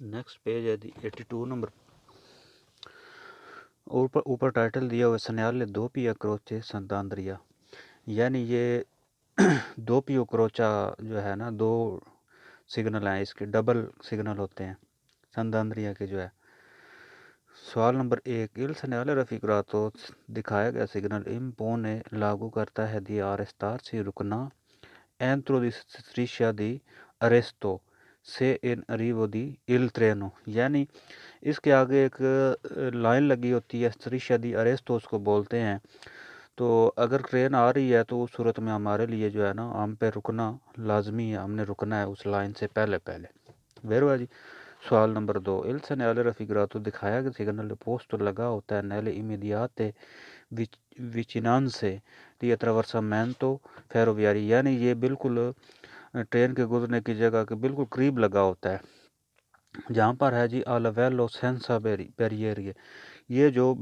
Next page ہے 82 number, اوپر title دیا ہوا سنیالے دو پیا کروچے سنتاندریا، یعنی یہ دو پیو کروچا جو ہے نا دو سگنل ہیں، اس کے ڈبل سگنل ہوتے ہیں سنتاندریا کے جو ہے۔ سوال نمبر 1 il segnale raffigurato دکھایا گیا سگنل impone لاگو کرتا ہے di arrestarsi رکنا entro di striscia di arresto se in arrivo di il treno، یعنی اس کے آگے ایک لائن لگی ہوتی ہے striscia di arresto اس کو بولتے ہیں، تو اگر ٹرین آ رہی ہے تو اس صورت میں ہمارے لیے جو ہے نا ہم پہ رکنا لازمی ہے، ہم نے رکنا ہے اس لائن سے پہلے ویرو ہے جی۔ سوال نمبر 2 il segnale raffigurato دکھایا گیا سگنل پوسٹ لگا ہوتا ہے nelle immediate vicinanze di attraversamento ferroviario، یعنی یہ بالکل ٹرین کے گزرنے کی جگہ کے بالکل قریب لگا ہوتا ہے، جہاں پر ہے جی a livello senza barriere، یہ جو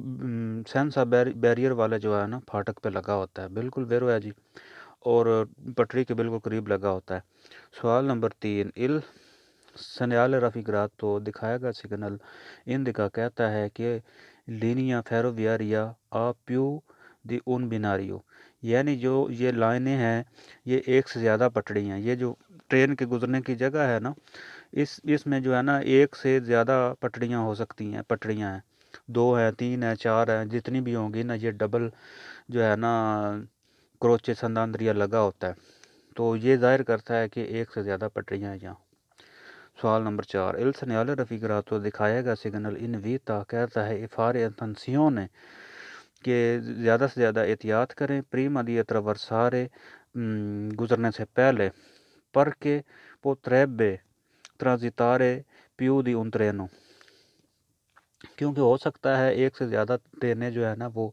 سینسا بیریئر والا جو ہے نا پھاٹک پہ لگا ہوتا ہے، بالکل ویرو ہے جی، اور پٹری کے بالکل قریب لگا ہوتا ہے۔ سوال نمبر 3 il segnale raffigurato دکھایا گیا سگنل indica کہتا ہے کہ Linnea فیروویاریا a più di un binario، یعنی جو یہ لائنیں ہیں یہ ایک سے زیادہ پٹڑی ہیں، یہ جو ٹرین کے گزرنے کی جگہ ہے نا اس میں جو ہے نا ایک سے زیادہ پٹڑیاں ہو سکتی ہیں، پٹڑیاں ہیں، 2 ہیں، 3 ہیں، 4 ہیں، جتنی بھی ہوں گی نا، یہ ڈبل جو ہے نا کروچے سنداندریا لگا ہوتا ہے، تو یہ ظاہر کرتا ہے کہ ایک سے زیادہ پٹڑیاں ہیں یہاں۔ سوال نمبر 4 il segnale raffigurato دکھایا گیا سگنل invita کہتا ہے fare attenzione کہ زیادہ سے زیادہ احتیاط کریں prima di attraversare گزرنے سے پہلے perché potrebbe transitare più di un treno، کیونکہ ہو سکتا ہے ایک سے زیادہ ٹرینیں جو ہے نا وہ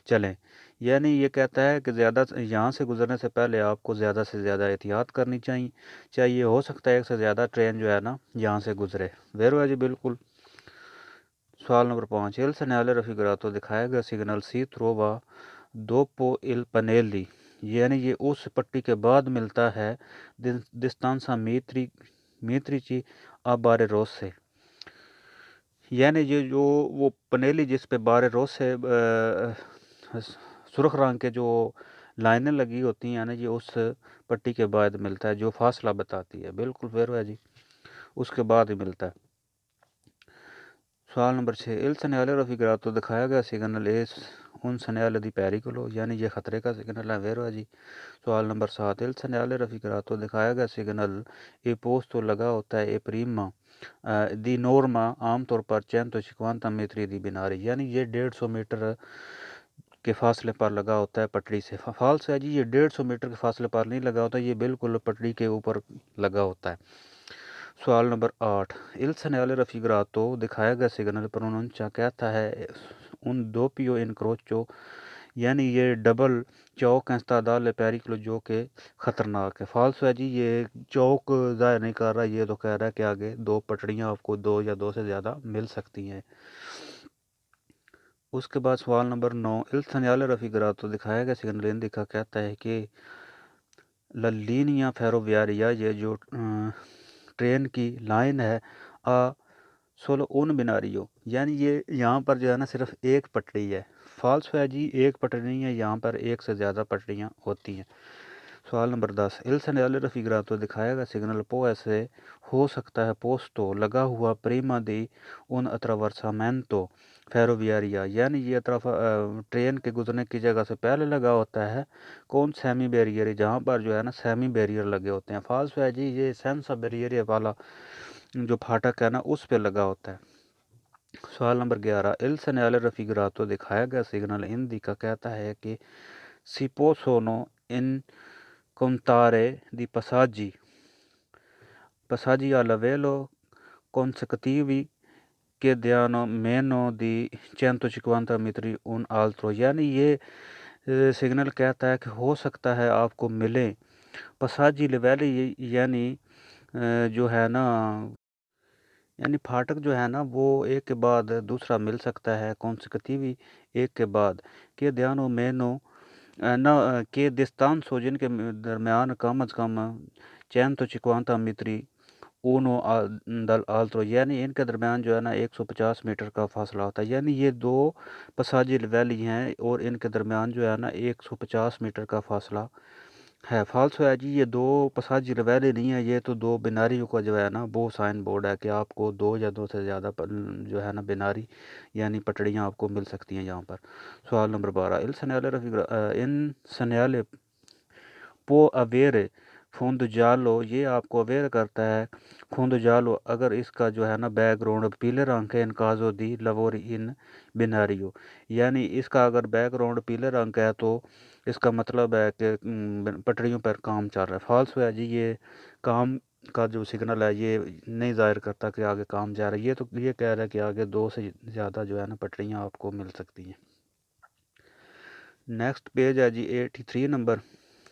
چلیں، یعنی یہ کہتا ہے کہ زیادہ یہاں سے گزرنے سے پہلے آپ کو زیادہ سے زیادہ احتیاط کرنی چاہیے، ہو سکتا ہے ایک سے زیادہ ٹرین جو ہے نا یہاں سے گزرے، ویرو ہے جی بالکل۔ سوال نمبر 5 il segnale raffigurato دکھایا گیا سگنل سی trova dopo il pannelli، یعنی یہ اس پٹی کے بعد ملتا ہے distanza metrici a barre rosse، یعنی یہ جو وہ پنیلی جس پہ بارے روسے سرخ رنگ کے جو لائنیں لگی ہوتی ہیں نا یہ اس پٹی کے بعد ملتا ہے، جو فاصلہ بتاتی ہے، بالکل ویرو ہے جی، اس کے بعد ہی ملتا ہے۔ سوال نمبر 6 il segnale raffigurato دکھایا گیا signal un segnale di pericolo، یعنی یہ خطرے کا سگنل ہے، ویرو ہے جی۔ سوال نمبر 7 il segnale raffigurato دکھایا گیا سگنل اے پوسٹو لگا ہوتا ہے اے پریما دی نورما عام طور پر 150 میٹری دی بیناری، یعنی یہ 150 میٹر کے فاصلے پر لگا ہوتا ہے پٹڑی سے، فالس ہے جی، یہ 150 میٹر کے فاصلے پر نہیں لگا ہوتا، یہ بالکل پٹڑی کے اوپر لگا ہوتا ہے۔ سوال نمبر 8 il segnale raffigurato دکھایا گیا سگنل پروننچا کہتا ہے ان دو پیو انکروچو، یعنی یہ ڈبل چوک ہیں استادال پیریکلو جو کہ خطرناک ہے، فالس ہے جی، یہ چوک ظاہر نہیں کر رہا، یہ تو کہہ رہا ہے کہ آگے دو پٹڑیاں آپ کو 2 یا 2 سے زیادہ مل سکتی ہیں۔ اس کے بعد سوال نمبر 9 il segnale raffigurato دکھایا گیا سگنل indica کہتا ہے کہ la linea ferroviaria یہ جو ٹرین کی لائن ہے solo un binario، یعنی یہ یہاں پر جو ہے نا صرف ایک پٹڑی ہے، فالس ہے جی، ایک پٹڑی نہیں ہے، یہاں پر ایک سے زیادہ پٹڑیاں ہوتی ہیں۔ سوال نمبر 10 il segnale raffigurato دکھایا گیا سگنل پو ایسے ہو سکتا ہے پوسٹو لگا ہوا prima di un attraversamento ferroviario، یعنی یہ ٹرین کے گزرنے کی جگہ سے پہلے لگا ہوتا ہے کون سیمی بیریئر، جہاں پر جو ہے نا سیمی بیریئر لگے ہوتے ہیں، فالس ہے جی، یہ سینسا بیریئر والا جو پھاٹک ہے نا اس پہ لگا ہوتا ہے۔ سوال نمبر 11 il segnale raffigurato دکھایا گیا سگنل indica کہتا ہے کہ si possono incontrare di passaggi a livello consecutivi che diano meno di 150 metri un altro، یعنی یہ سگنل کہتا ہے کہ ہو سکتا ہے آپ کو ملیں پساجی لیول، یعنی جو ہے نا یعنی پھاٹک جو ہے نا وہ ایک کے بعد دوسرا مل سکتا ہے کونسیکتیوی ایک کے بعد کہ دیانو مینو نہ کہ دستان سوجن کے درمیان کم از کم 150 میٹری اونو دل آلترو، یعنی ان کے درمیان جو ہے نا 150 میٹر کا فاصلہ ہوتا ہے، یعنی یہ دو پساجل ویلی ہیں اور ان کے درمیان جو ہے نا 150 میٹر کا فاصلہ ہے۔ فالسو ہے جی، یہ دو پساجل ویلی نہیں ہے، یہ تو دو بیناریوں کا جو ہے نا وہ سائن بورڈ ہے کہ آپ کو دو یا دو سے زیادہ جو ہے نا بیناری یعنی پٹڑیاں آپ کو مل سکتی ہیں یہاں پر۔ سوال نمبر 12، ان سنیالے پو اویرے فوند جالو، یہ آپ کو اویئر کرتا ہے فوند جالو اگر اس کا جو ہے نا بیک گراؤنڈ پیلے رنگ کا ان کازو دی لوری ان بیناریو، یعنی اس کا اگر بیک گراؤنڈ پیلے رنگ کا ہے تو اس کا مطلب ہے کہ پٹڑیوں پر کام چل رہا ہے۔ فالس ہے جی، یہ کام کا جو سگنل ہے یہ نہیں ظاہر کرتا کہ آگے کام جا رہا ہے، یہ تو یہ کہہ رہا ہے کہ آگے دو سے زیادہ جو ہے نا پٹڑیاں آپ کو مل سکتی ہیں۔ نیکسٹ پیج ہے جی 83 نمبر،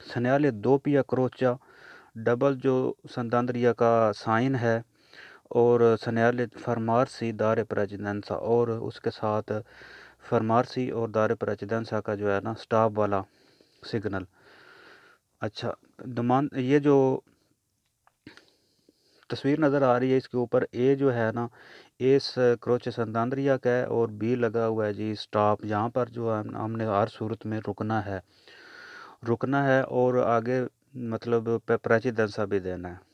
سنیالے دو پیا کروچا ڈبل جو سنتاندریا کا سائن ہے، اور سنیالے فرمارسی دار پریزیڈنسا، اور اس کے ساتھ فرمارسی اور دار پریزیڈنسا کا جو ہے نا سٹاپ والا سگنل۔ اچھا، یہ جو تصویر نظر آ رہی ہے اس کے اوپر، اے جو ہے نا اس کروچے سنتاندریا کا ہے اور بی لگا ہوا ہے جی سٹاپ، جہاں پر جو ہم نے ہر صورت میں رکنا ہے اور آگے مطلب پریزیڈنسا بھی دینا ہے۔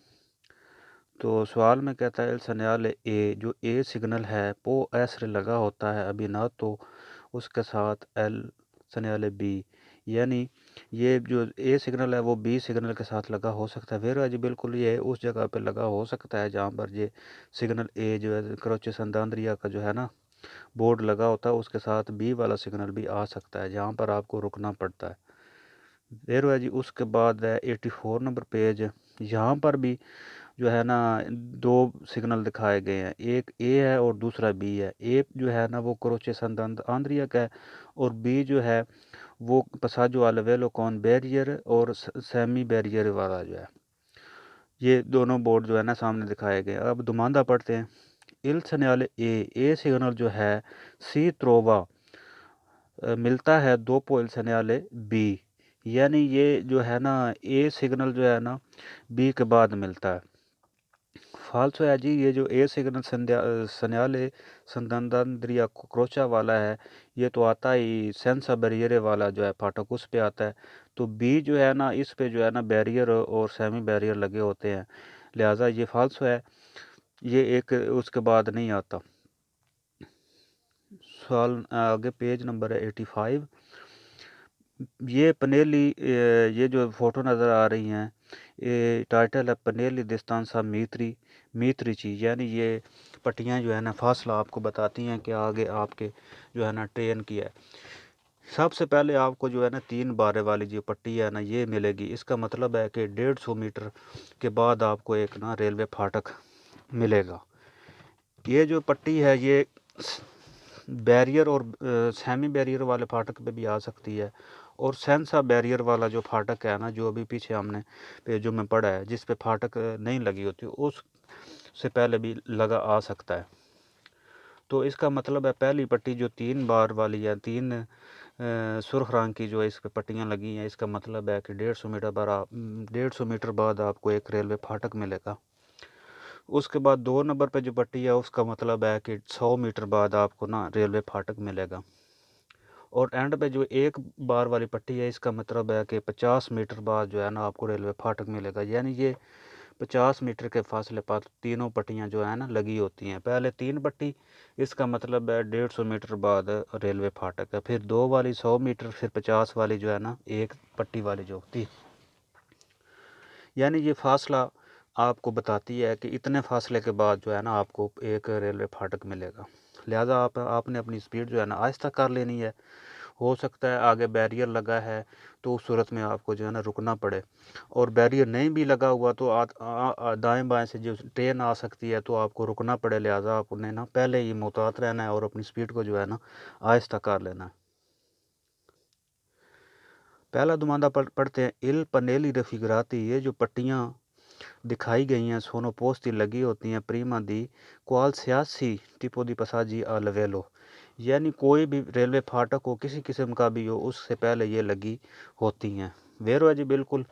تو سوال میں کہتا ہے سنیال اے، جو اے سگنل ہے وہ ایسر لگا ہوتا ہے ابھی نہ تو اس کے ساتھ ایل سنیال بی، یعنی یہ جو اے سگنل ہے وہ بی سگنل کے ساتھ لگا ہو سکتا ہے، پھر جی بالکل یہ اس جگہ پہ لگا ہو سکتا ہے جہاں پر یہ سگنل اے جو ہے کروچے سنتاندریا کا جو ہے نا بورڈ لگا ہوتا ہے، اس کے ساتھ بی والا سگنل بھی آ سکتا ہے جہاں پر آپ کو رکنا پڑتا ہے۔ پھر جی اس کے بعد ہے 84 نمبر پیج، یہاں پر بھی جو ہے نا دو سگنل دکھائے گئے ہیں، ایک اے ہے اور دوسرا بی ہے۔ اے جو ہے نا وہ کروچے سنتاندریا کا ہے اور بی جو ہے وہ پساجو الویلو کون بیریئر اور سیمی بیریئر والا جو ہے، یہ دونوں بورڈ جو ہے نا سامنے دکھائے گئے۔ اب دماندہ پڑھتے ہیں، il سنیال اے سگنل جو ہے سی ترووا ملتا ہے دوپو il سنیال بی، یعنی یہ جو ہے نا اے سگنل جو ہے نا بی کے بعد ملتا ہے۔ فالسو ہے جی، یہ جو اے سگنل سنیال سنتاندریا کروچا والا ہے یہ تو آتا ہی سینسا بیریئر والا جو ہے پھاٹک اس پہ آتا ہے، تو بی جو ہے نا اس پہ جو ہے نا بیریئر اور سیمی بیریئر لگے ہوتے ہیں، لہٰذا یہ فالسو ہے، یہ ایک اس کے بعد نہیں آتا۔ سوال آگے پیج نمبر ہے 85، یہ پنیلی یہ جو فوٹو نظر آ رہی ہیں یہ ٹائٹل ہے پنیلی دستانسا میتری چی، یعنی یہ پٹیاں جو ہے نا فاصلہ آپ کو بتاتی ہیں کہ آگے آپ کے جو ہے نا ٹرین کی ہے۔ سب سے پہلے آپ کو جو ہے نا 3 بارے والی جو پٹی ہے نا یہ ملے گی، اس کا مطلب ہے کہ 150 میٹر کے بعد آپ کو ایک نا ریلوے پھاٹک ملے گا۔ یہ جو پٹی ہے یہ بیریئر اور سیمی بیریئر والے پھاٹک پہ بھی آ سکتی ہے، اور سینسا بیریئر والا جو پھاٹک ہے نا جو ابھی پیچھے ہم نے پیجوں میں پڑھا ہے جس پہ پھاٹک نہیں لگی ہوتی اس سے پہلے بھی لگا آ سکتا ہے۔ تو اس کا مطلب ہے پہلی پٹی جو 3 بار والی ہے، 3 سرخ رنگ کی جو اس پہ پٹیاں لگی ہیں، اس کا مطلب ہے کہ 150 میٹر بعد آپ کو ایک ریلوے پھاٹک ملے گا۔ اس کے بعد 2 نمبر پہ جو پٹی ہے اس کا مطلب ہے کہ 100 میٹر بعد آپ کو نا ریلوے پھاٹک ملے گا، اور اینڈ پہ جو 1 بار والی پٹی ہے اس کا مطلب ہے کہ 50 میٹر بعد جو ہے نا آپ کو ریلوے پھاٹک ملے گا، یعنی یہ 50 میٹر کے فاصلے پر تینوں پٹیاں جو ہے نا لگی ہوتی ہیں۔ پہلے 3 پٹی، اس کا مطلب ہے 150 میٹر بعد ریلوے پھاٹک ہے، پھر 2 والی 100 میٹر، پھر 50 والی جو ہے نا ایک پٹی والی جو ہوتی ہے، یعنی یہ فاصلہ آپ کو بتاتی ہے کہ اتنے فاصلے کے بعد جو ہے نا آپ کو ایک ریلوے پھاٹک ملے گا، لہٰذا آپ نے اپنی سپیڈ جو ہے نا آہستہ کر لینی ہے۔ ہو سکتا ہے آگے بیریئر لگا ہے تو اس صورت میں آپ کو جو ہے نا رکنا پڑے، اور بیریئر نہیں بھی لگا ہوا تو دائیں بائیں سے جو ٹرین آ سکتی ہے تو آپ کو رکنا پڑے، لہٰذا آپ نے نا پہلے ہی محتاط رہنا ہے اور اپنی سپیڈ کو جو ہے نا آہستہ کر لینا ہے۔ پہلا دماندہ پڑھتے ہیں، il پنیلی رفیگراتی، یہ جو پٹیاں دکھائی گئی ہیں سونو پوستی لگی ہوتی ہیں پریما دی کوال سیاسی ٹپو دی پساجی الویلو، یعنی کوئی بھی ریلوے پھاٹک ہو کسی قسم کا بھی ہو اس سے پہلے یہ لگی ہوتی ہیں۔ ویرو ہے جی بالکل،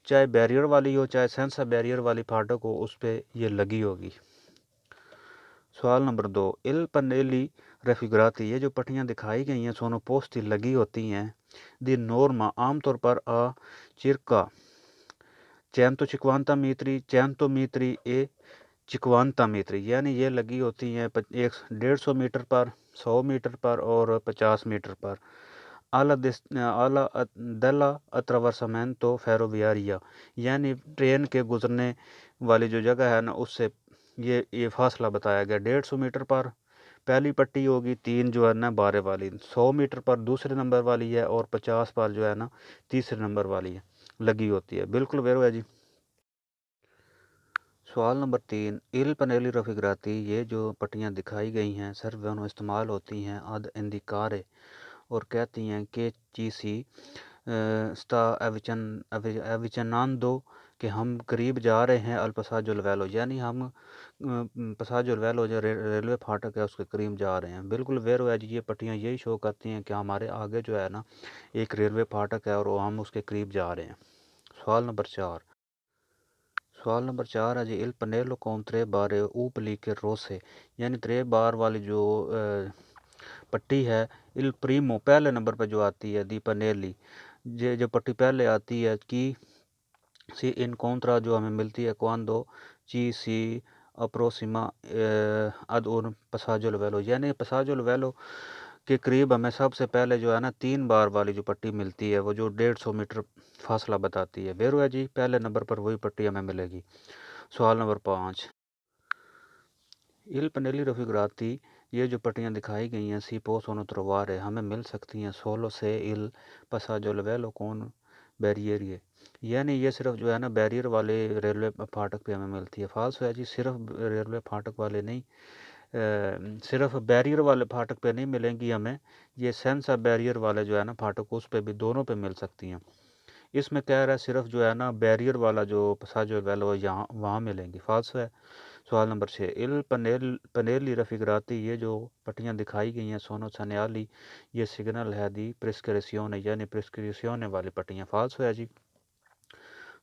چاہے بیریئر والی ہو چاہے سینسر بیریئر والی پھاٹک ہو اس پہ یہ لگی ہوگی۔ سوال نمبر 2، il pannelli raffigurati، یہ جو پٹیاں دکھائی گئی ہیں sono posti لگی ہوتی ہیں دی نورما عام طور پر circa 150 میٹری اے 50 میٹری، یعنی یہ لگی ہوتی ہیں 150 میٹر پر، 100 میٹر پر اور 50 میٹر پر۔ اعلیٰ دلا اتراورسامنتو فیروویاریا، یعنی ٹرین کے گزرنے والی جو جگہ ہے نا اس سے یہ فاصلہ بتایا گیا 150 میٹر پر پہلی پٹی ہوگی، 3 جو ہے نا بارے والی، 100 میٹر پر دوسرے نمبر والی ہے اور 50 پر جو ہے نا تیسرے نمبر والی ہے لگی ہوتی ہے۔ بالکل ویرو ہے جی۔ سوال نمبر 3، il pannelli raffigurati، یہ جو پٹیاں دکھائی گئی ہیں سروانو استعمال ہوتی ہیں ad indicare اور کہتی ہیں کہ چیسی ستا avvicinando کہ ہم قریب جا رہے ہیں الپاساجو لویلو، یعنی ہم پاساجو لویلو جو ریلوے پھاٹک ہے اس کے قریب جا رہے ہیں۔ بالکل ویرو ہے جی، یہ پٹیاں یہی شو کرتی ہیں کہ ہمارے آگے جو ہے نا ایک ریلوے پھاٹک ہے اور ہم اس کے قریب جا رہے ہیں۔ سوال نمبر 4 ہے جی il pannello con 3 barre oblique rosse، یعنی 3 بار والی جو پٹی ہے il primo پہلے نمبر پہ جو آتی ہے دی پنیلی، جو پٹی پہلے آتی ہے کی سی انکونٹرا جو ہمیں ملتی ہے quando ci si approssima ad un passaggio livello، یعنی passaggio livello کے قریب ہمیں سب سے پہلے جو ہے نا 3 بار والی جو پٹی ملتی ہے وہ جو 150 میٹر فاصلہ بتاتی ہے۔ ویرو ہے جی، پہلے نمبر پر وہی پٹی ہمیں ملے گی۔ سوال نمبر 5، il pannelli raffigurati، یہ جو پٹیاں دکھائی گئی ہیں سی پو سونو تروارے ہمیں مل سکتی ہیں سولو سے il passaggio livello con barriere، یعنی یہ صرف جو ہے نا بیریئر والے ریلوے پھاٹک پہ ہمیں ملتی ہے۔ فالس ہے جی، صرف ریلوے پھاٹک والے نہیں، صرف بیریئر والے پھاٹک پہ نہیں ملیں گی ہمیں، یہ سینسر بیریئر والے جو ہے نا پھاٹک اس پہ بھی دونوں پہ مل سکتی ہیں۔ اس میں کہہ رہا ہے صرف جو ہے نا بیریئر والا جو پاساجو ویلو یہاں وہاں ملیں گی۔ فالس ہے۔ سوال نمبر 6، il pannelli raffigurati، یہ جو پٹیاں دکھائی گئی ہیں سونو سنیالی، یہ سگنل ہے دی پرسکریسیون، یعنی پرسکریسیون والی پٹیاں۔ فالس ہے جی۔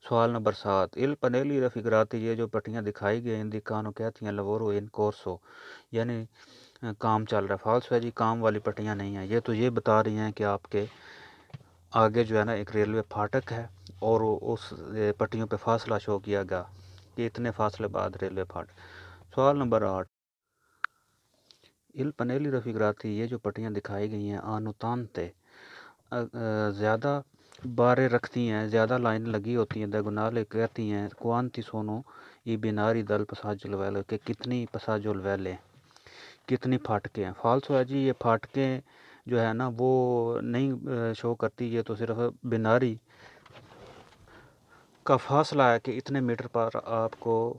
سوال نمبر 7، il pannelli raffigurati، یہ جو پٹیاں دکھائی گئی ہیں دکانوں کہتی ہیں lavoro in corso، یعنی کام چل رہا ہے۔ فالس ہے جی، کام والی پٹیاں نہیں ہیں، یہ تو یہ بتا رہی ہیں کہ آپ کے آگے جو ہے نا ایک ریلوے پھاٹک ہے اور اس پٹیوں پہ فاصلہ شو کیا گیا کہ اتنے فاصلے بعد ریلوے پھاٹک۔ سوال نمبر 8، il pannelli raffigurati، یہ جو پٹیاں دکھائی گئی ہیں آنوتانتے زیادہ بارے رکھتی ہیں، زیادہ لائن لگی ہوتی ہیں، diagonale کہتی ہیں quanti sono i binari del passaggio livello، کہ کتنی passaggio livello کتنی پھاٹکیں ہیں۔ فالس ہے جی، یہ پھاٹکیں جو ہے نا وہ نہیں شو کرتی، یہ تو صرف بیناری کا فاصلہ ہے کہ اتنے میٹر پر آپ کو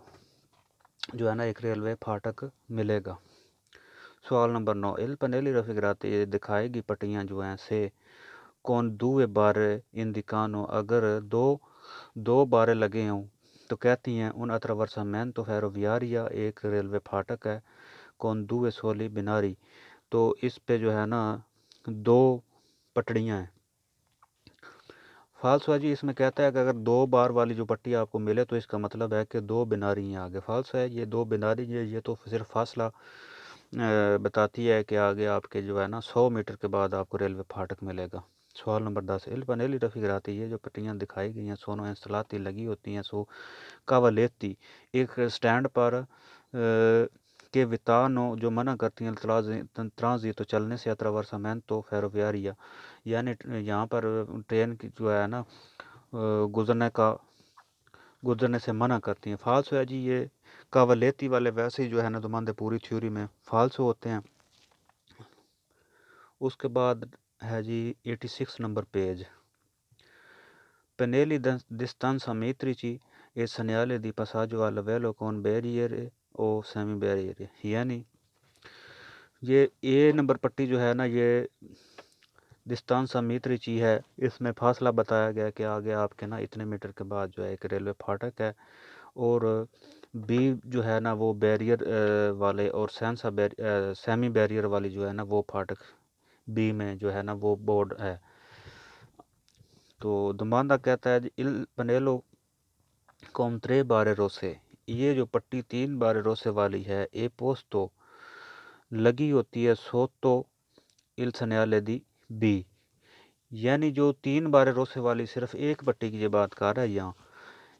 جو ہے نا ایک ریلوے پھاٹک ملے گا۔ سوال نمبر 9، il pannelli raffigurati، یہ دکھائے گی پٹیاں جو ہیں سے کون دوے بارے اندکانو، اگر دو بارے لگے ہوں تو کہتی ہیں ان attraversamento ferroviario، ایک ریلوے پھاٹک ہے، کون دوے سولی بیناری، تو اس پہ جو ہے نا 2 پٹڑیاں ہیں۔ فالس ہے جی، اس میں کہتا ہے کہ اگر 2 بار والی جو پٹی آپ کو ملے تو اس کا مطلب ہے کہ 2 بیناری ہیں آگے۔ فالس ہے، یہ 2 بیناری یہ تو صرف فاصلہ بتاتی ہے کہ آگے آپ کے جو ہے نا 100 میٹر کے بعد آپ کو ریلوے پھاٹک ملے گا۔ سوال نمبر 10، il pannelli raffigurati، یہ جو پٹیاں دکھائی گئی ہیں سونو انسٹالاتی لگی ہوتی ہیں سو کاوالیتی، ایک سٹینڈ پر کے وتانو جو منع کرتی ہیں ٹرانزیتو چلنے سے attraversamento ferroviario، یعنی یہاں پر ٹرین کی جو ہے نا گزرنے سے منع کرتی ہیں۔ فالس ہے جی، یہ کاوالیتی والے ویسے ہی جو ہے نا دماندے پوری تھیوری میں فالس ہوتے ہیں۔ اس کے بعد ہے جی 86 number page, pannelli distanza metrici e segnale di passaggio al livello con barriere o semi barriere، یعنی یہ اے نمبر پٹی جو ہے نا یہ ڈسٹانسا میتریچی ہے، اس میں فاصلہ بتایا گیا کہ آگے آپ کے نا اتنے میٹر کے بعد جو ہے ایک ریلوے پھاٹک ہے، اور بی جو ہے نا وہ بیریئر والے اور سیمی بیریئر والی جو ہے نا وہ پھاٹک بی میں جو ہے نا وہ بورڈ ہے۔ تو دماندہ کہتا ہے جی il pannello con 3 barre rosse، یہ جو پٹی 3 بارے روسے والی ہے اے پوسٹو لگی ہوتی ہے Soto il segnale di B، یعنی جو 3 بارے روسے والی صرف ایک پٹی کی یہ بات کر رہا ہے یہاں،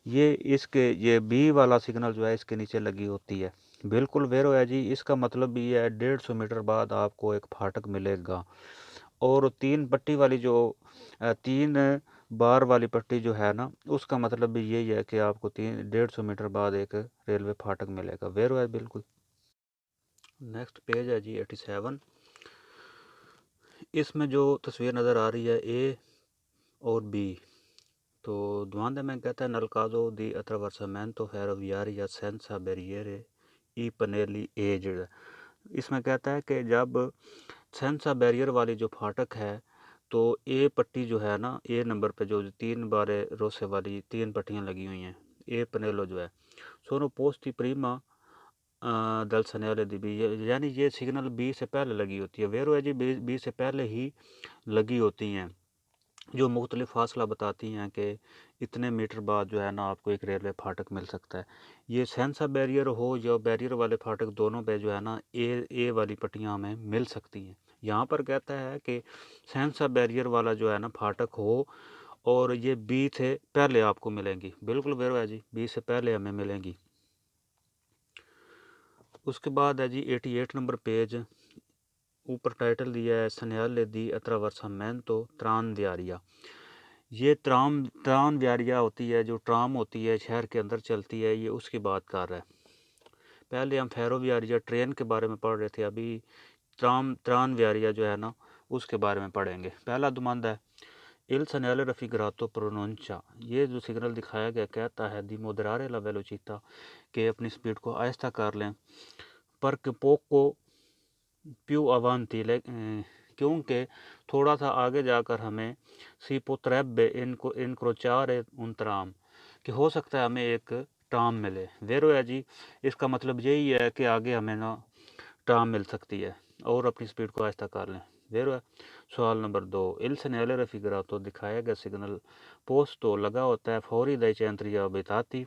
یہ اس کے یہ بی والا سگنل جو ہے اس کے نیچے لگی ہوتی ہے۔ بالکل ویرو ہے جی، اس کا مطلب بھی ہے 150 میٹر بعد آپ کو ایک پھاٹک ملے گا، اور 3 پٹی والی جو 3 بار والی پٹی جو ہے نا، اس کا مطلب بھی یہی ہے کہ آپ کو 150 میٹر بعد ایک ریلوے پھاٹک ملے گا۔ ویرو ہے بالکل۔ نیکسٹ پیج ہے جی 87، اس میں جو تصویر نظر آ رہی ہے اے اور بی، تو دوندے میں کہتا ہے نلکازو دی attraversamento ferroviario senza barriere i pannelli aged، اس میں کہتا ہے کہ جب سینسا بیریئر والی جو پھاٹک ہے تو اے پٹی جو ہے نا، اے نمبر پہ جو 3 بارے روسے والی 3 پٹیاں لگی ہوئی ہیں، اے پنیلو جو ہے سونو پوسٹی پریما دل سنیالے دی بی، یعنی یہ سگنل بی سے پہلے لگی ہوتی ہے۔ ویرو ہے جی، بی سے پہلے ہی لگی ہوتی ہیں، جو مختلف فاصلہ بتاتی ہیں کہ اتنے میٹر بعد جو ہے نا آپ کو ایک ریلوے پھاٹک مل سکتا ہے۔ یہ سینسا بیریئر ہو یا بیریئر والے پھاٹک، دونوں پہ جو ہے نا اے والی پٹیاں ہمیں مل سکتی ہیں۔ یہاں پر کہتا ہے کہ سینسا بیریئر والا جو ہے نا پھاٹک ہو اور یہ بی سے پہلے آپ کو ملیں گی۔ بالکل ویرو ہے جی، بی سے پہلے ہمیں ملیں گی۔ اس کے بعد ہے جی 88 نمبر پیج، اوپر ٹائٹل دیا ہے سنیالے دی attraversamento tranviaria، یہ ترانویاریا ہوتی ہے، جو ٹرام ہوتی ہے شہر کے اندر چلتی ہے، یہ اس کی بات کر رہا ہے۔ پہلے ہم فیروویاریا ٹرین کے بارے میں پڑھ رہے تھے، ابھی ترانویاریا جو ہے نا اس کے بارے میں پڑھیں گے۔ پہلا دماندہ ہے il segnale raffigurato pronuncia، یہ جو سگنل دکھایا گیا کہتا ہے دی moderare la velocità، کہ اپنی سپیڈ کو آہستہ کر لیں، پر کہ poco più avanti کیونکہ تھوڑا سا آگے جا کر ہمیں سی potrebbe incrociare un tram، کہ ہو سکتا ہے ہمیں ایک ٹرام ملے۔ ویرو ہے جی، اس کا مطلب یہی ہے کہ آگے ہمیں نا ٹرام مل سکتی ہے، اور اپنی سپیڈ کو آہستہ کر لیں۔ ویرو ہے۔ سوال نمبر 2، il segnale raffigurato دکھایا گیا سگنل پوسٹو لگا ہوتا ہے فوری dai centri abitati،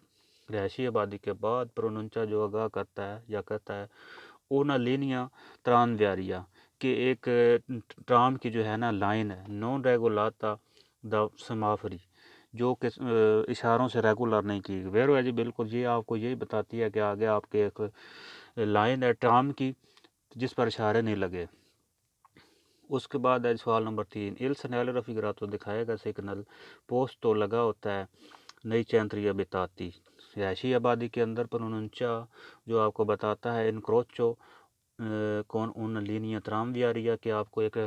رہائشی آبادی کے بعد، پروننچا جو آگاہ کرتا ہے یا کہتا ہے una linea tranviaria، کہ ایک ٹرام کی جو ہے نا لائن ہے non regolata da semafori، جو کہ اشاروں سے ریگولر نہیں کی۔ ویرو ہے جی بالکل، یہ آپ کو یہی بتاتی ہے کہ آگے آپ کے ایک لائن ہے ٹرام کی جس پر اشارے نہیں لگے۔ اس کے بعد ہے سوال نمبر 3، il segnale raffigurato دکھائے گا سگنل پوسٹو لگا ہوتا ہے نئی چینتری abitati، رہائشی آبادی کے اندر، پروننچا جو آپ کو بتاتا ہے انکروچو کون ان لینیا ترانویاریا، کہ آپ کو ایک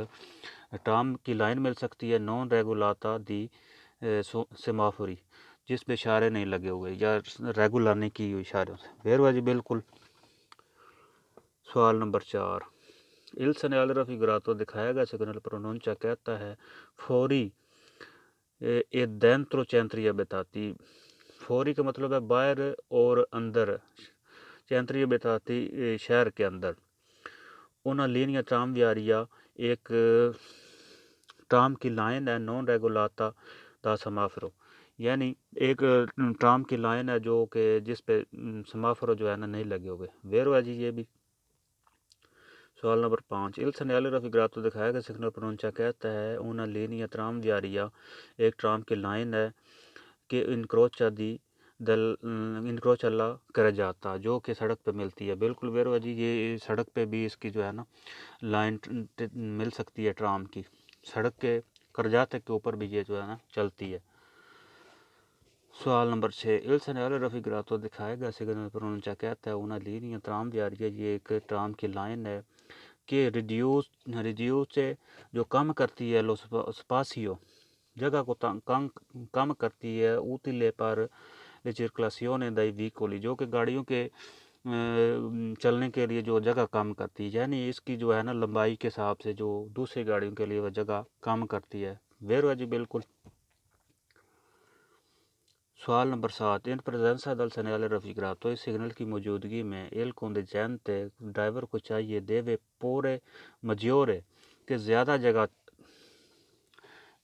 ٹرام کی لائن مل سکتی ہے نون ریگولاتا دی سیمافوری، جس پہ اشارے نہیں لگے ہوئے یا ریگولر نہیں کی ہوئی اشاروں سے۔ ویرو جی بالکل۔ سوال نمبر 4، il segnale raffigurato دکھایا گیا سگنل پروننچا کہتا ہے فوری e dentro centri abitati، فوری کا مطلب ہے باہر اور اندر، چینتری abitati شہر کے اندر، una linea tranviaria ایک ٹرام کی لائن ہے نون ریگولاتا دا سمافرو، یعنی ایک ٹرام کی لائن ہے جو کہ جس پہ سمافرو جو ہے نا نہیں لگے ہوئے۔ ویرو ہے جی یہ بھی۔ سوال نمبر 5، il segnale raffigurato دکھایا گیا سگنل پروننچا کہتا ہے una linea tranviaria ایک ٹرام کی لائن ہے کہ انکروچ اللہ کر جاتا، جو کہ سڑک پہ ملتی ہے۔ بالکل ویرو ہے جی، یہ سڑک پہ بھی اس کی جو ہے نا لائن مل سکتی ہے ٹرام کی، سڑک کے کرجاتے کے اوپر بھی یہ جو ہے نا چلتی ہے۔ سوال نمبر 6، il segnale raffigurato دکھائے گا سگنل پروننچا کہتا ہے una linea tranviaria یہ ایک ٹرام کی لائن ہے کہ ریڈیوس سے جو کم کرتی ہے لو سپاسیو، جگہ کو کم کرتی ہے utile per le circolazione dei veicoli، جو کہ گاڑیوں کے چلنے کے لیے جو جگہ کم کرتی ہے، یعنی اس کی جو ہے نا لمبائی کے حساب سے جو دوسری گاڑیوں کے لیے وہ جگہ کم کرتی ہے۔ ویرو ہے جی بالکل۔ سوال نمبر 7، ان presenza del segnale raffigurato اس سگنل کی موجودگی میں il conducente ڈرائیور کو چاہیے deve porre maggiore کہ زیادہ جگہ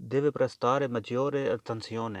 deve prestare maggiore attenzione,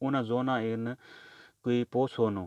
una zona in cui possono,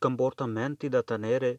comportamenti da tenere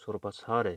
sorpassare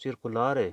circolare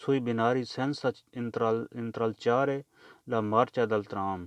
sui binari senza intralciare la marcia del tram,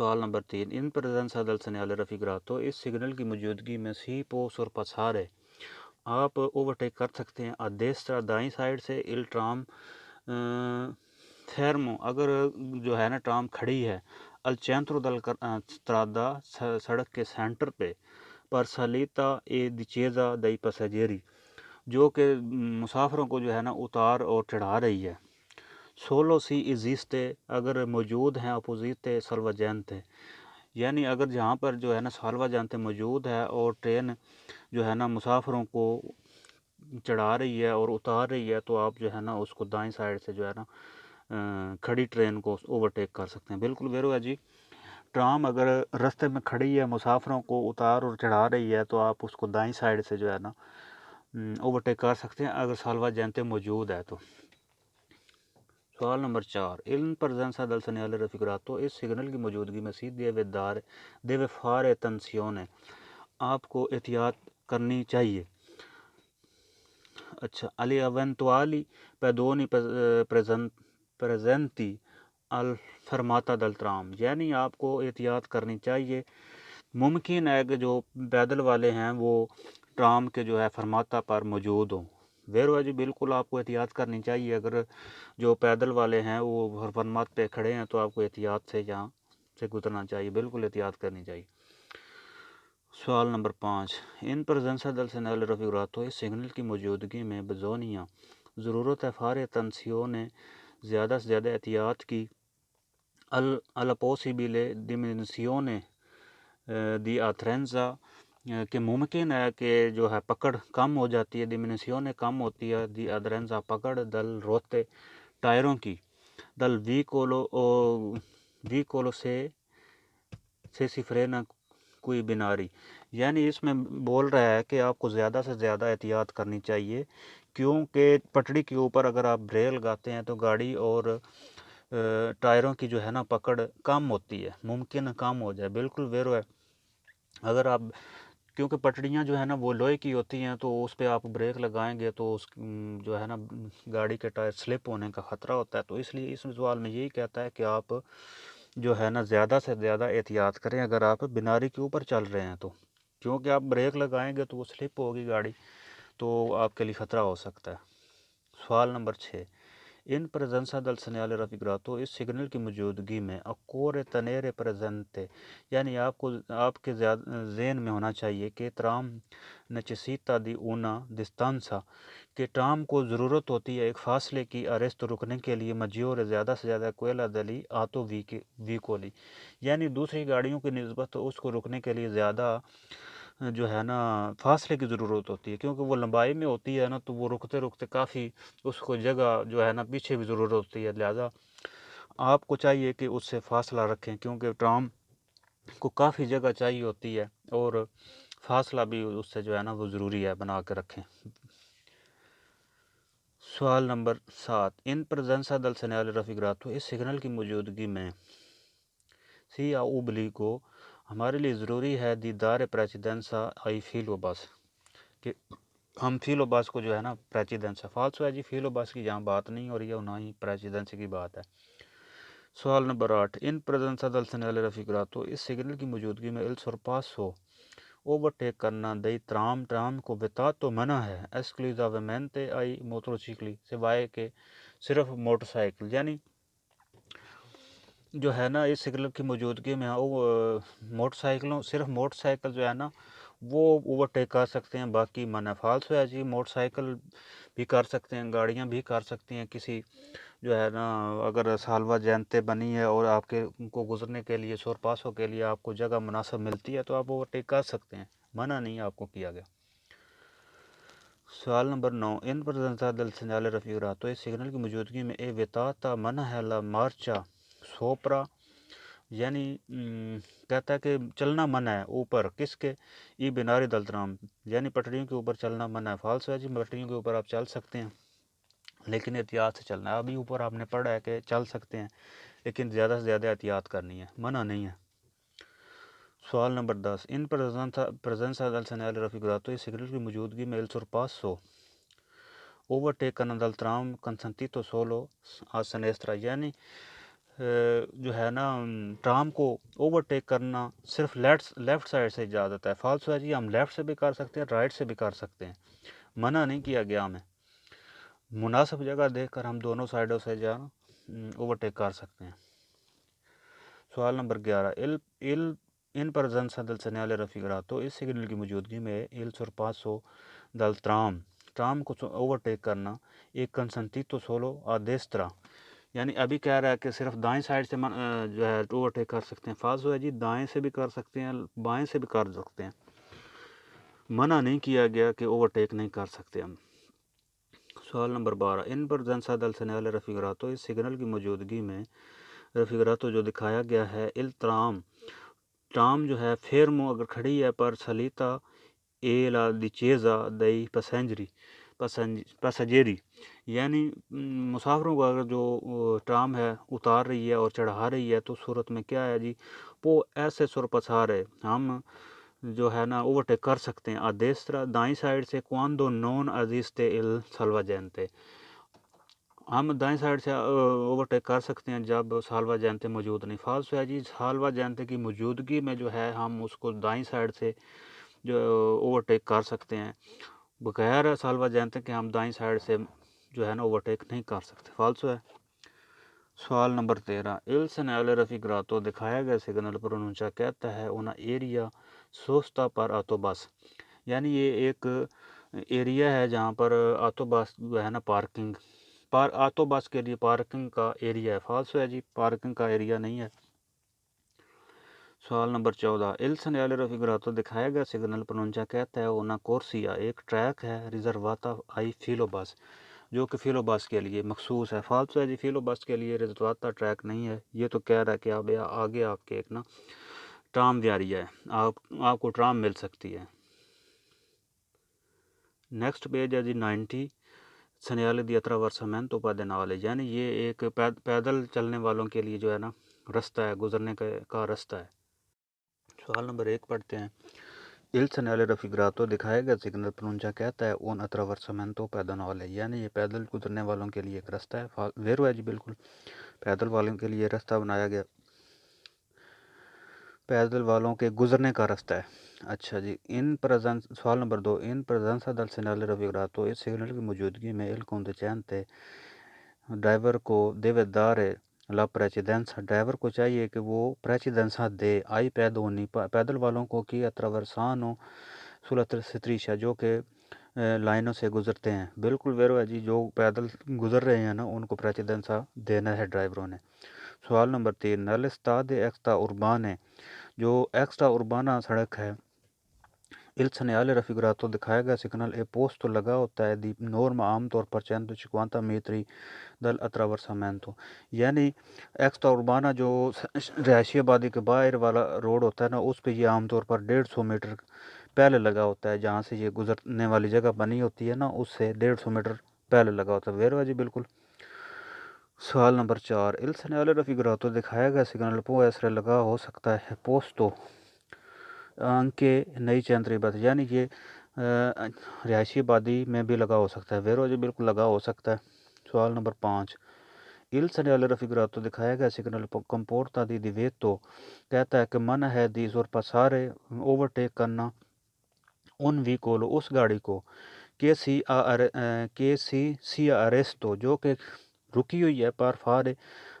سوال نمبر 3 ان presenza del segnale raffigurato اس signal کی موجودگی میں سی پوس اور پسارے آپ اوورٹیک کر سکتے ہیں دیسtra دائیں سائڈ سے il tram fermo اگر جو ہے نا ٹرام کھڑی ہے al centro della strada سڑک کے سینٹر پہ پر salita e discesa dei passeggeri جو کہ مسافروں کو جو ہے نا اتار اور چڑھا رہی ہے سولو سی ایزیستے اگر موجود ہیں اپوزیتے سلوا جانتے یعنی اگر جہاں پر جو ہے نا سالوا جانتے موجود ہے اور ٹرین جو ہے نا مسافروں کو چڑھا رہی ہے اور اتار رہی ہے تو آپ جو ہے نا اس کو دائیں سائڈ سے جو ہے نا کھڑی ٹرین کو اوورٹیک کر سکتے ہیں بالکل ویرو ہے جی ٹرام اگر رستے میں کھڑی ہے مسافروں کو اتار اور چڑھا رہی ہے تو آپ اس کو دائیں سائڈ سے جو ہے نا اوورٹیک کر سکتے ہیں اگر سالوا جانتے موجود ہے تو سوال number 4 in presenza del segnale raffigurato اس سگنل کی موجودگی میں deve fare attenzione آپ کو احتیاط کرنی چاہیے اچھا agli eventuali pedoni presenti al fermata del tram یعنی آپ کو احتیاط کرنی چاہیے ممکن ہے کہ جو پیدل والے ہیں وہ ٹرام کے جو ہے فرماتا پر موجود ہوں ویرو جی بالکل آپ کو احتیاط کرنی چاہیے اگر جو پیدل والے ہیں وہ فرمات پہ کھڑے ہیں تو آپ کو احتیاط سے یہاں سے گزرنا چاہیے بالکل احتیاط کرنی چاہیے سوال نمبر 5 ان presenza del segnale raffigurato اس سگنل کی موجودگی میں بزونیاں ضرورت ہے فارے تنسیونے زیادہ سے زیادہ احتیاط کی alla possibile diminuzione di attrezza کہ ممکن ہے کہ جو ہے پکڑ کم ہو جاتی ہے ڈیمینیسیون کم ہوتی ہے دی ادرنزا پکڑ دل روتے ٹائروں کی دل ویکولو سے سفرینا کوئی بناری یعنی اس میں بول رہا ہے کہ آپ کو زیادہ سے زیادہ احتیاط کرنی چاہیے کیونکہ پٹڑی کے اوپر اگر آپ بریک لگاتے ہیں تو گاڑی اور ٹائروں کی جو ہے نا پکڑ کم ہوتی ہے ممکن کم ہو جائے بالکل ویرو ہے اگر آپ کیونکہ پٹڑیاں جو ہے نا وہ لوہے کی ہوتی ہیں تو اس پہ آپ بریک لگائیں گے تو اس جو ہے نا گاڑی کے ٹائر سلپ ہونے کا خطرہ ہوتا ہے تو اس لیے اس سوال میں یہی کہتا ہے کہ آپ جو ہے نا زیادہ سے زیادہ احتیاط کریں اگر آپ بناری کے اوپر چل رہے ہیں تو کیونکہ آپ بریک لگائیں گے تو وہ سلپ ہوگی گاڑی تو آپ کے لیے خطرہ ہو سکتا ہے سوال نمبر 6 ان presenza del segnale raffigurato اس سگنل کی موجودگی میں occorre tenere presente یعنی آپ کے ذہن میں ہونا چاہیے کہ ترام necessita di una distanza کہ ٹرام کو ضرورت ہوتی ہے ایک فاصلے کی اریسٹ رکنے کے لیے مجیور زیادہ سے زیادہ کوئلہ دلی آتو ویکولی یعنی دوسری گاڑیوں کی نسبت اس کو رکنے کے لیے زیادہ جو ہے نا فاصلے کی ضرورت ہوتی ہے کیونکہ وہ لمبائی میں ہوتی ہے نا تو وہ رکتے رکتے کافی اس کو جگہ جو ہے نا پیچھے بھی ضرورت ہوتی ہے لہذا آپ کو چاہیے کہ اس سے فاصلہ رکھیں کیونکہ ٹرام کو کافی جگہ چاہیے ہوتی ہے اور فاصلہ بھی اس سے جو ہے نا وہ ضروری ہے بنا کے رکھیں سوال نمبر 7 ان presenza del segnale raffigurato اس سگنل کی موجودگی میں سی یا اوبلی کو ہمارے لیے ضروری ہے دیدار پریچیدنسا آئی فیلو بس کہ ہم فیلو بس کو جو ہے نا پریچیدنسا فالسو ہے جی فیلو بس کی یہاں بات نہیں ہو رہی ہے نہ ہی پریچیدنسی کی بات ہے سوال نمبر 8 ان presenza del segnale raffigurato اس سگنل کی موجودگی میں il sorpasso اوورٹیک کرنا دئی ٹرام کو بتا تو منع ہے esclusivamente ai motocicli سوائے کہ صرف موٹر سائیکل یعنی جو ہے نا اس سگنل کی موجودگی میں صرف موٹر سائیکل جو ہے نا وہ اوورٹیک کر سکتے ہیں باقی منع فالسو ہے جی موٹر سائیکل بھی کر سکتے ہیں گاڑیاں بھی کر سکتی ہیں کسی جو ہے نا اگر سالوا جانتے بنی ہے اور آپ کے کو گزرنے کے لیے سورپاسوں کے لیے آپ کو جگہ مناسب ملتی ہے تو آپ اوورٹیک کر سکتے ہیں منع نہیں آپ کو کیا گیا سوال نمبر 9 ان presenza del segnale raffigurato اس سگنل کی موجودگی میں اے ویتاتا منع ہے لا مارچا سوپرا یعنی کہتا ہے کہ چلنا منع ہے اوپر کس کے ای بناری دل ترام یعنی پٹڑیوں کے اوپر چلنا منع ہے فالسو ہے جی پٹڑیوں کے اوپر آپ چل سکتے ہیں لیکن احتیاط سے چلنا ہے ابھی اوپر آپ نے پڑھا ہے کہ چل سکتے ہیں لیکن زیادہ سے زیادہ احتیاط کرنی ہے منع نہیں ہے سوال نمبر 10 ان presenza del segnale raffigurato اس سگنل کی موجودگی میں il sorpasso اوورٹیک کرنا دل ترام consentito solo a sinistra یعنی جو ہے نا ٹرام کو اوورٹیک کرنا صرف لیفٹ سائڈ سے اجازت ہے. فالسو ہے جی ہم لیفٹ سے بھی کر سکتے ہیں, رائٹ سے بھی کر سکتے ہیں, منع نہیں کیا گیا ہمیں. مناسب جگہ دیکھ کر ہم دونوں سائڈوں سے جو اوورٹیک کر سکتے ہیں. سوال number 11. in presenza del segnale raffigurato اس سگنل کی موجودگی میں il sorpasso del ٹرام کو اوورٹیک کرنا ایک کنسنتیتو سولو a destra, یعنی ابھی کہہ رہا ہے کہ صرف دائیں سائڈ سے جو ہے اوورٹیک کر سکتے ہیں. فالسو ہے جی دائیں سے بھی کر سکتے ہیں, بائیں سے بھی کر سکتے ہیں, منع نہیں کیا گیا کہ اوورٹیک نہیں کر سکتے ہم. سوال نمبر 12. ان presenza del segnale raffigurato اس سگنل کی موجودگی میں رفیگراتو جو دکھایا گیا ہے ٹرام جو ہے فیرمو اگر کھڑی ہے پر سلیتا اے لا دیچیزا دئی پسنجیری, یعنی مسافروں کو اگر جو ٹرام ہے اتار رہی ہے اور چڑھا رہی ہے تو صورت میں کیا ہے جی وہ ایسے سورپسارے ہم جو ہے نا اوورٹیک کر سکتے ہیں. آدیسترا دائیں سائڈ سے کوانڈو نون ازیستے ال سلواجینتے, ہم دائیں سائڈ سے اوورٹیک کر سکتے ہیں جب سالوا جینتے موجود نہیں. فالسو ہے جی سالوا جینتے کی موجودگی میں جو ہے ہم اس کو دائیں سائڈ سے جو اوورٹیک کر سکتے ہیں, بغیر سالوا جینتے کہ ہم دائیں سائڈ سے جو ہے نا اوورٹیک نہیں کر سکتے. فالسو ہے. سوال نمبر 13. il segnale raffigurato دکھایا گیا سگنل پر اونچا کہتا ہے اونا ایریا سوستا پر آتو بس, یعنی یہ ایک ایریا ہے جہاں پر آتو بس جو ہے نا آتو بس کے لیے پارکنگ کا ایریا ہے. فالسو ہے جی پارکنگ کا ایریا نہیں ہے. سوال نمبر 14. il segnale raffigurato دکھایا گیا سگنل پر اونچا کہتا ہے اونا کورسیا ایک ٹریک ہے ریزرواتا آئی فیلو بس جو کہ فیلو بس کے لیے مخصوص ہے. فالسو ہے جی فیلو بس کے لیے ریزرواتا ٹریک نہیں ہے. یہ تو کہہ رہا ہے کہ اب آگے آپ کے ایک نا ٹرام ویاریا ہے, آپ کو ٹرام مل سکتی ہے. نیکسٹ پیج ہے جی 90. سنیالے دی اتراورسامنتو پادینالے, یعنی یہ ایک پیدل چلنے والوں کے لیے جو ہے نا رستہ ہے, گزرنے کا رستہ ہے. سوال نمبر 1 پڑھتے ہیں. il segnale raffigurato دکھایا گیا سگنل پر اونچا کہتا ہے un attraversamento pedonale, یعنی یہ پیدل گزرنے والوں کے لیے ایک رستہ ہے. ویرو ہے جی بالکل پیدل والوں کے لیے رستہ بنایا گیا, پیدل والوں کے گزرنے کا رستہ ہے. اچھا جی سوال number 2. in presenza del segnale raffigurato اس سگنل کی موجودگی میں il conducente ڈرائیور کو deve dare la precedenza, driver کو چاہیے کہ وہ پریچیدنسا دے آئی پیدونی پیدل والوں کو کی اتراورسانو سولاترستریشا جو کہ لائنوں سے گزرتے ہیں. بالکل ویرو ہے جی جو پیدل گزر رہے ہیں نا ان کو پریچیدنسا دینا ہے ڈرائیوروں نے. سوال نمبر 3. nell'strade extra urbane جو ایکسٹرا اربانا سڑک ہے il segnale raffigurato دکھایا گیا سگنل اے پوسٹ لگا ہوتا ہے دی نورم عام طور پر 150 میٹری دل اتراورسامنتو, یعنی ایکسٹرا اربانا جو رہائشی آبادی کے باہر والا روڈ ہوتا ہے نا اس پہ یہ عام طور پر 150 میٹر پہلے لگا ہوتا ہے, جہاں سے یہ گزرنے والی جگہ بنی ہوتی ہے نا اس سے 150 میٹر پہلے لگا ہوتا ہے. ویرو جی بالکل. سوال نمبر 4. il segnale raffigurato دکھایا گیا سگنل پو ایسرے لگا ہو سکتا ہے پوسٹو انکے نئی چینتری بس, یعنی یہ رہائشی آبادی میں بھی لگا ہو سکتا ہے. ویرو جی بالکل لگا ہو سکتا ہے. سوال نمبر 5. il segnale raffigurato دکھایا گیا سگنل کمپورتا دی دیویتو کہتا ہے کہ منع ہے دی سورپاسارے اوورٹیک کرنا ان ویکولو اس گاڑی کو کے سی اریستو جو کہ رکی ہوئی ہے پر فارے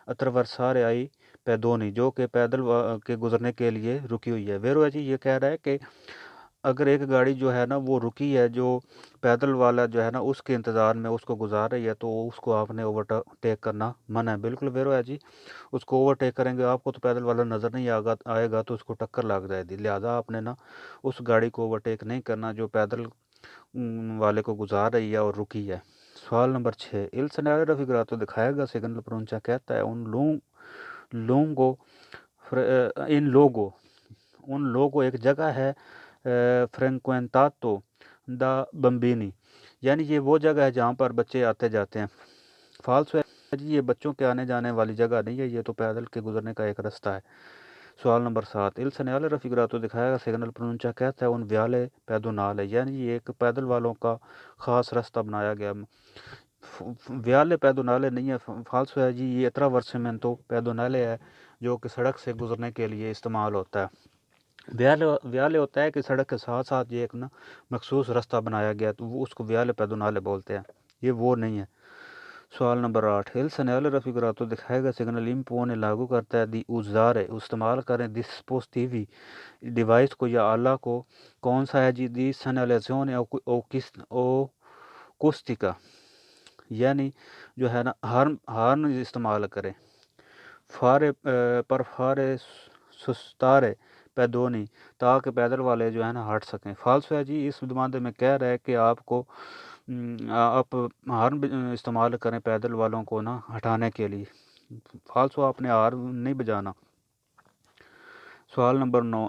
اتراورسارے آئی پیدونی جو کہ پیدل کے گزرنے کے لیے رکی ہوئی ہے. ویرو جی یہ کہہ رہا ہے کہ اگر ایک گاڑی جو ہے نا وہ رکی ہے جو پیدل والا جو ہے نا اس کے انتظار میں اس کو گزار رہی ہے تو اس کو آپ نے اوورٹیک کرنا منع ہے. بالکل ویرو ہے جی اس کو اوورٹیک کریں گے آپ کو تو پیدل والا نظر نہیں آئے گا تو اس کو ٹکر لگ جائے گی, لہٰذا آپ نے نا اس گاڑی کو اوورٹیک نہیں کرنا جو پیدل والے کو گزار رہی ہے اور رکی ہے. سوال نمبر 6. il segnale raffigurato دکھایا گیا سگنل پر اونچا کہتا ہے ان لوگوں ایک جگہ ہے فرینکوینتاتو دا بمبینی, یعنی یہ وہ جگہ ہے جہاں پر بچے آتے جاتے ہیں. فالسو ہے جی یہ بچوں کے آنے جانے والی جگہ نہیں ہے, یہ تو پیدل کے گزرنے کا ایک رستہ ہے. سوال نمبر 7. il segnale raffigurato دکھایا گا سگنل پر اونچا کہتا ہے ان ویالے پیدونال ہے, یعنی یہ ایک پیدل والوں کا خاص رستہ بنایا گیا ویالے پیدونالے نہیں ہے، فالسو ہے جی، یہ اتراورسمنتو پیدونالے ہے جو کہ سڑک سے گزرنے کے لیے استعمال ہوتا ہے۔ ویالے ہوتا ہے کہ سڑک کے ساتھ ساتھ یہ ایک نا مخصوص رستہ بنایا گیا تو وہ اس کو ویالے پیدونالے بولتے ہیں، یہ وہ نہیں ہے۔ سوال نمبر 8، il segnale raffigurato دکھائے گا سگنل impone لاگو کرتا ہے دی usare استعمال کریں dispositivi ڈیوائس کو یا آلہ کو، کون سا ہے جی؟ دی segnalazione acustica یعنی جو ہے نا ہارن استعمال کریں، پر فارے سستارے پیدونی تاکہ پیدل والے جو ہے نا ہٹ سکیں۔ فالسو ہے جی، اس مادے میں کہہ رہا ہے کہ آپ ہارن استعمال کریں پیدل والوں کو نا ہٹانے کے لیے، فالسو آپ نے ہارن نہیں بجانا۔ سوال نمبر 9،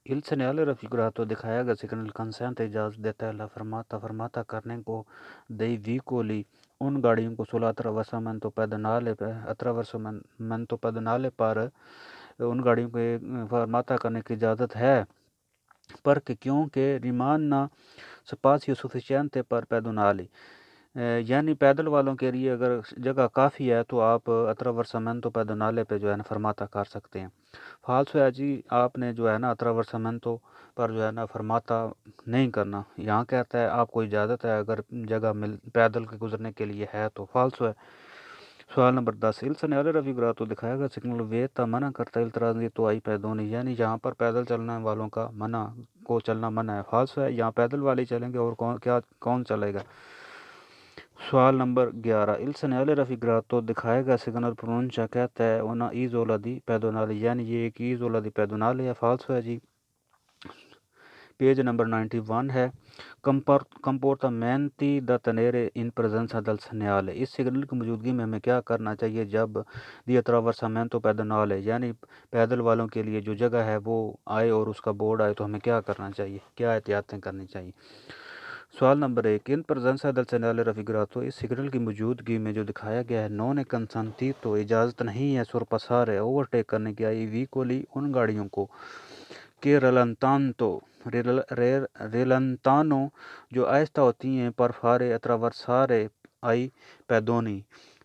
il segnale raffigurato دکھایا گیا سگنل کنسنٹ اجازت دیتا ہے لا فرماتا کرنے کو dei veicoli ان گاڑیوں کو sulla attraversamento pedonale پر ان گاڑیوں کو فرماتا کرنے کی اجازت ہے، پر کہ کیونکہ ریماننا spazio sufficiente per pedonali یعنی پیدل والوں کے لیے اگر جگہ کافی ہے تو آپ اتراورسامنتو پیدونالے پہ جو ہے نا فرماتا کر سکتے ہیں۔ فالسو ہے جی، آپ نے جو ہے نا اتراورسامنتو پر جو ہے نا فرماتا نہیں کرنا، یہاں کہتا ہے آپ کو اجازت ہے اگر جگہ پیدل کے گزرنے کے لیے ہے تو، فالسو ہے۔ سوال نمبر 10، il segnale raffigurato دکھائے گا سگنل ویتا منع کرتا ہے il transito ai pedoni یعنی یہاں پر پیدل چلنے والوں کا چلنا منع ہے، فالسو ہے، یہاں پیدل والے چلیں گے اور کون چلے گا۔ سوال نمبر 11، il segnale raffigurato دکھائے گا سگنل پرونچا کہتا ہے una isola di pedonali یعنی یہ ایک isola di pedonali ہے، فالسو ہے جی۔ پیج نمبر 91 ہے comportamenti da tenere in presenza del segnale اس سگنل کی موجودگی میں ہمیں کیا کرنا چاہیے جب di attraversamento pedonale یعنی پیدل والوں کے لیے جو جگہ ہے وہ آئے اور اس کا بورڈ آئے تو ہمیں کیا کرنا چاہیے، کیا احتیاطیں کرنی چاہیے۔ سوال number 1، in presenza del segnale raffigurato اس سگنل کی موجودگی میں جو دکھایا گیا ہے non è consentito اجازت نہیں ہے sorpassare اوورٹیک کرنے کی ai veicoli ان گاڑیوں کو کہ ریلنتانو جو آہستہ ہوتی ہیں پر فارے اتراورسارے ai pedoni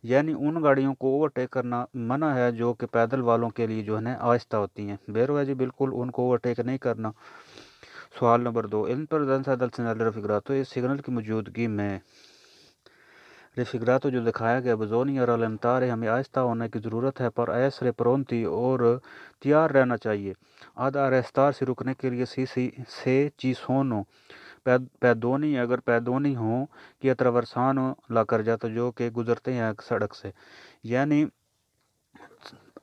یعنی ان گاڑیوں کو اوورٹیک کرنا منع ہے جو کہ پیدل والوں کے لیے جو ہے آہستہ ہوتی ہیں، بیرو جی بالکل ان کو اوورٹیک نہیں کرنا۔ سوال number 2، in presenza del segnale raffigurato اس سگنل کی موجودگی میں ریفگراتو جو دکھایا گیا بزونی اور رالنتارے ہمیں آہستہ ہونے کی ضرورت ہے پر ایسرے پرونتی اور تیار رہنا چاہیے آدھا ریستار سے رکنے کے لیے سے چیسونو پیدونی اگر پیدونی ہوں کہ اتراورسانو لا کر جاتا جو کہ گزرتے ہیں سڑک سے، یعنی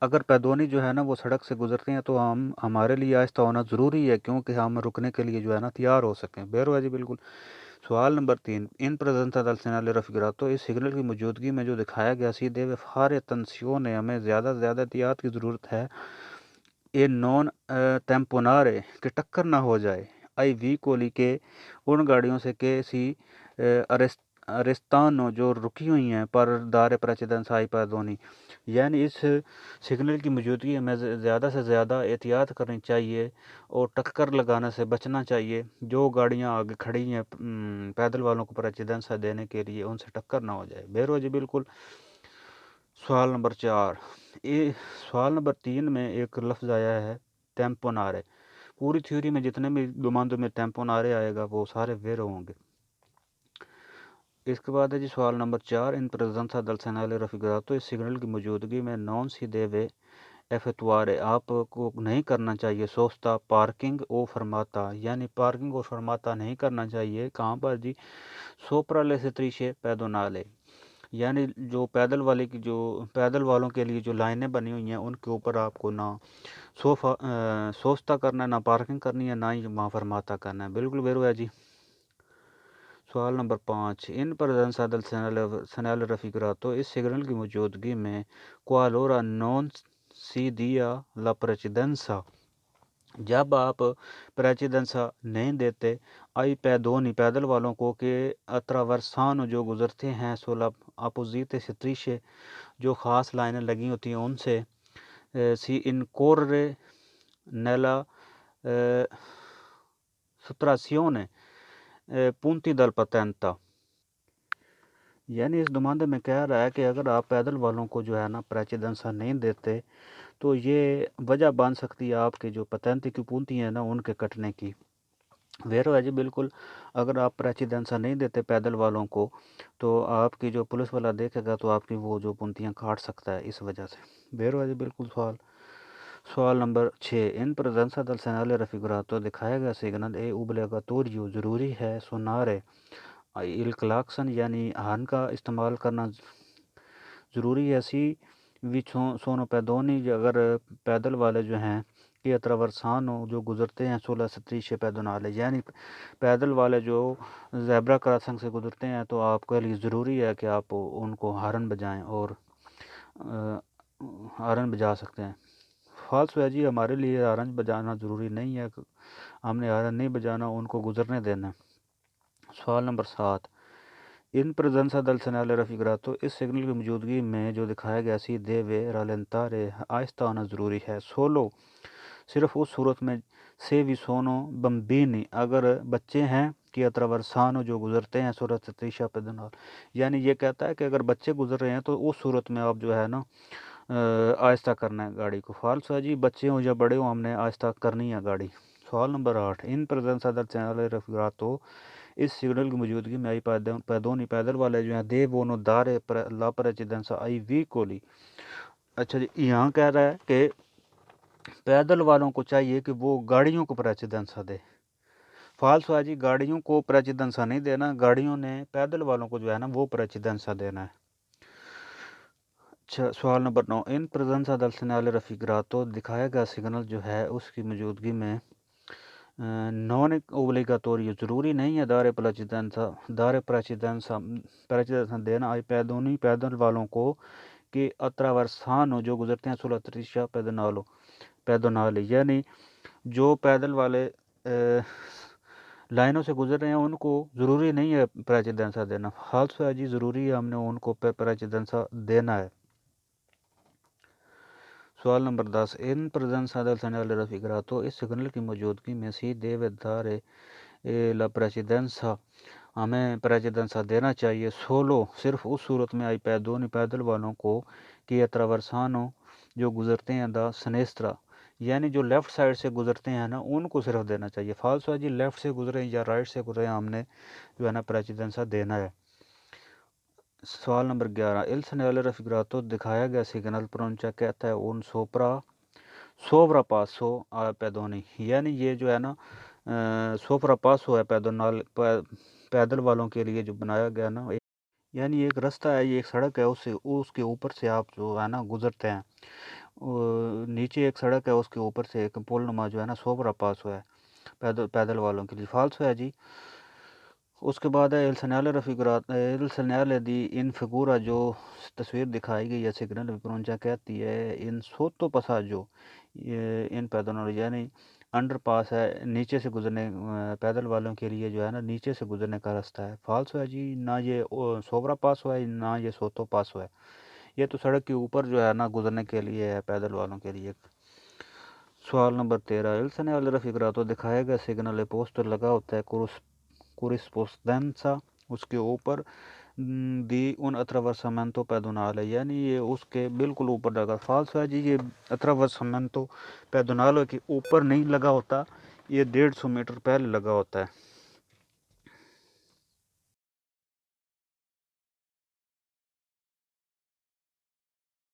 اگر پیدونی جو ہے نا وہ سڑک سے گزرتے ہیں تو ہمارے لیے آہستہ ہونا ضروری ہے کیونکہ ہم رکنے کے لیے جو ہے نا تیار ہو سکیں، بیرو ہے جی بالکل۔ سوال number 3، in presenza del segnale raffigurato اس سگنل کی موجودگی میں جو دکھایا گیا سیدھے فارے تنسیون ہمیں زیادہ سے زیادہ احتیاط کی ضرورت ہے اے نون ٹیمپونارے کہ ٹکر نہ ہو جائے آئی ویکولی کے ان گاڑیوں سے کہ سی ارستانو جو رکی ہوئی ہیں پر دار پریچیدنس آئی پیدونی یعنی اس سگنل کی موجودگی میں زیادہ سے زیادہ احتیاط کرنی چاہیے اور ٹکر لگانے سے بچنا چاہیے، جو گاڑیاں آگے کھڑی ہیں پیدل والوں کو پریچیدنس دینے کے لیے ان سے ٹکر نہ ہو جائے، بیرو جی بالکل۔ سوال نمبر 4، سوال نمبر 3 میں ایک لفظ آیا ہے ٹیمپونارے، پوری تھیوری میں جتنے بھی دوماندوں میں ٹیمپونارے آئے گا وہ سارے ویرو ہوں گے۔ اس کے بعد ہے جی سوال نمبر 4، ان presenza del segnale raffigurato اس سگنل کی موجودگی میں نون سی دیوے ایفیتوارے آپ کو نہیں کرنا چاہیے سوستا پارکنگ او فرماتا یعنی پارکنگ اور فرماتا نہیں کرنا چاہیے، کہاں پر جی؟ سوپرا لے ستریشے پیدونالے یعنی جو پیدل والوں کے لیے جو لائنیں بنی ہوئی ہیں ان کے اوپر آپ کو نہ سوستا کرنا ہے، نہ پارکنگ کرنی ہے، نہ ہی وہاں فرماتا کرنا ہے، بالکل بیرو ہے جی۔ سوال نمبر 5، ان presenza del segnale raffigurato اس سگنل کی موجودگی میں qualora non si dia la precedenza جب آپ پریچیدنسا نہیں دیتے آئی پیدونی پیدل والوں کو کہ اتراورسانو جو گزرتے ہیں سولہ اپوزیتے ستریشے جو خاص لائنیں لگی ہوتی ہیں ان سے سی انکوررے نیلا ستراسیونے پونتی دل پتنتا یعنی اس نمائندے میں کہہ رہا ہے کہ اگر آپ پیدل والوں کو جو ہے نا پریچیدنسا نہیں دیتے تو یہ وجہ بن سکتی ہے آپ کے جو پتنتی کی پونتی ہیں نا ان کے کٹنے کی. ویرو ہے جی بالکل. اگر آپ پریچیدنسا نہیں دیتے پیدل والوں کو تو آپ کی جو پولیس والا دیکھے گا تو آپ کی وہ جو پونتیاں کاٹ سکتا ہے اس وجہ سے. ویرو ہے جی بالکل. سوال نمبر 6. ان پریزنسا دل سینالے رفیگراتو دکھایا گیا سگنل اے اوبلیگاتوریو ضروری ہے سونارے il کلاکسن یعنی ہارن کا استعمال کرنا ضروری ہے. سی وی سونو پیدونی اگر پیدل والے جو ہیں کہ اتراورسانو جو گزرتے ہیں 16 پیدونالے یعنی پیدل والے جو زیبرا کراسنگ سے گزرتے ہیں تو آپ کے لیے ضروری ہے کہ آپ ان کو ہارن بجائیں اور ہارن بجا سکتے ہیں. فالس ہے جی ہمارے لیے ہارن بجانا ضروری نہیں ہے. ہم نے ہارن نہیں بجانا ان کو گزرنے دینا. سوال نمبر 7. ان پریزنسا دل سینالے رفیگراتو اس سگنل کی موجودگی میں جو دکھایا گیا سی دیوے رالنتارے آہستہ ہونا ضروری ہے. سولو صرف اس صورت میں سے وی سونو بمبینی اگر بچے ہیں کہ اتراورسانو جو گزرتے ہیں صورت تیشا پیدنال یعنی یہ کہتا ہے کہ اگر بچے گزر رہے ہیں تو اس صورت میں آپ جو ہے نا آہستہ کرنا ہے گاڑی کو. فالس ہے جی بچے ہوں یا بڑے ہوں ہم نے آہستہ کرنی ہے گاڑی. سوال نمبر 8. ان پریزنسا دل سینالے رفیگراتو اس سگنل کی موجودگی میں آئی پیدونی پیدل والے جو ہیں دے وونو دارے لا پریچیدنسا آئی وی کولی. اچھا جی یہاں کہہ رہا ہے کہ پیدل والوں کو چاہیے کہ وہ گاڑیوں کو پریچیدنسا دے. فالس ہے جی گاڑیوں کو پریچیدنسا نہیں دینا. گاڑیوں نے پیدل والوں کو جو ہے نا وہ پریچیدنسا دینا ہے. اچھا سوال نمبر 9. ان پریزنسا دل سینالے رفیگراتو دکھایا گیا سگنل جو ہے اس کی موجودگی میں نان اوبلیگاتوری ضروری نہیں ہے دارے پریچیدنسا دینا آئی پیدونی پیدل والوں کو کہ اتراورسانو جو گزرتے ہیں سولاتریشا پیدونالے یعنی جو پیدل والے لائنوں سے گزر رہے ہیں ان کو ضروری نہیں ہے پریچیدنسا دینا. فالس ہے جی ضروری ہے ہم نے ان کو پریچیدنسا دینا ہے. سوال نمبر 10. ان پریزنسا دل سینالے رفیگراتو اس سگنل کی موجودگی میں سی دیوے دارے لا پریچیدنسا ہمیں پریچیدنسا دینا چاہیے. سولو صرف اس صورت میں آئی پیدونی پیدل والوں کو کہ اتراورسانو جو گزرتے ہیں دا سنیسترا یعنی جو لیفٹ سائڈ سے گزرتے ہیں نا ان کو صرف دینا چاہیے. فالس ہے جی لیفٹ سے گزرے یا رائٹ سے گزرے ہم نے جو ہے نا پریچیدنسا دینا ہے. سوال نمبر 11. il segnale raffigurato دکھایا گیا سگنل پرونچا کہتا ہے ان سوپرا پاسو پیدونی یعنی یہ جو ہے نا سوپرا پاسو ہے پیدل والوں کے لیے جو بنایا گیا نا یعنی ایک راستہ ہے یہ ایک سڑک ہے اس کے اوپر سے آپ جو ہے نا گزرتے ہیں. نیچے ایک سڑک ہے اس کے اوپر سے ایک پول نما جو ہے نا سوپرا پاسو ہے پیدل والوں کے لیے. فالس ہے جی. اس کے بعد ہے ایل سینالے دی ان فگورا جو تصویر دکھائی گئی ہے سگنل پرونچا کہتی ہے ان سوتو پاساجو ان پیدل یعنی انڈر پاس ہے نیچے سے گزرنے پیدل والوں کے لیے جو ہے نا نیچے سے گزرنے کا راستہ ہے. فالس ہے جی نہ یہ سوبرا پاس ہوا ہے نہ یہ سوتو پاس ہوا ہے. یہ تو سڑک کے اوپر جو ہے نا گزرنے کے لیے ہے پیدل والوں کے لیے. سوال نمبر 13. il segnale raffigurato دکھایا گیا سگنل پوسٹر لگا ہوتا ہے کورسپونڈنسا اس کے اوپر دی ان اتراورسامنتو پیدونالے یعنی یہ اس کے بالکل اوپر لگا. فالس ہے جی یہ اتراورسامنتو پیدونالے کے اوپر نہیں لگا ہوتا. یہ 150 میٹر پہلے لگا ہوتا ہے.